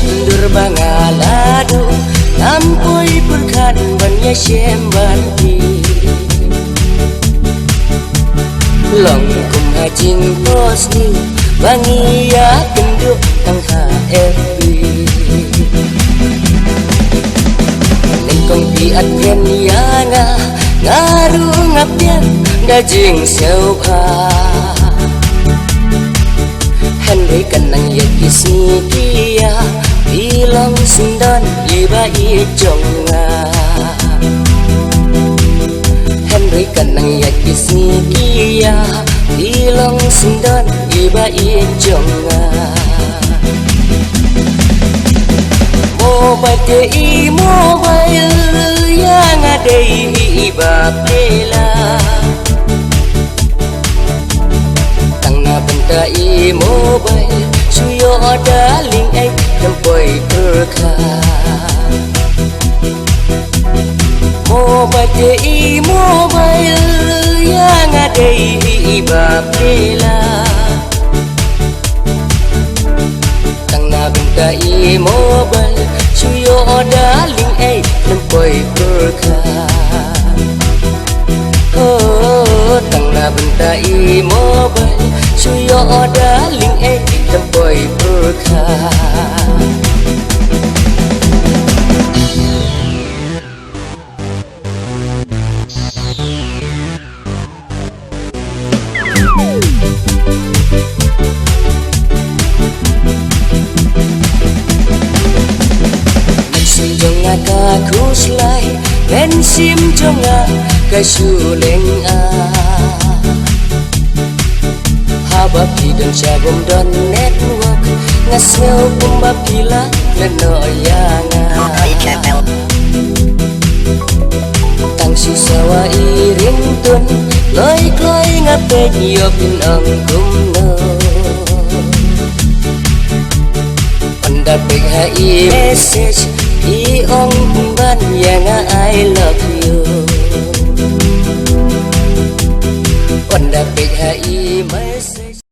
Mundur bangalado Lampoy pulkan banya syembanti Long kum hajing posni Bangia kenduk tang HFB Nengkong piat ken yana Ngaru ngapyan dajing seupa Henry kanang yakisni kia Bilang sindan iba ijonga Henry kanang yakisni kia Bilang sindan iba ijonga Mobile yang ada iba pela Benda mobile suyo daling ai tempoi berka mobile yang ada iba pela Tangna benda mobile suyo daling ai tempoi berka Tangna benda mobile suyo daling tempoi berka Nagsim jonga ka kuslay Bensim jonga ka suleng Habab hidung syabum dan network Ngasel kumbab gila lenoyangan Tang sisawa iring tun Loy-loy ngapet yopin ang kumno Pandapik hai message Iong kumban yang I love you Pandapik hai message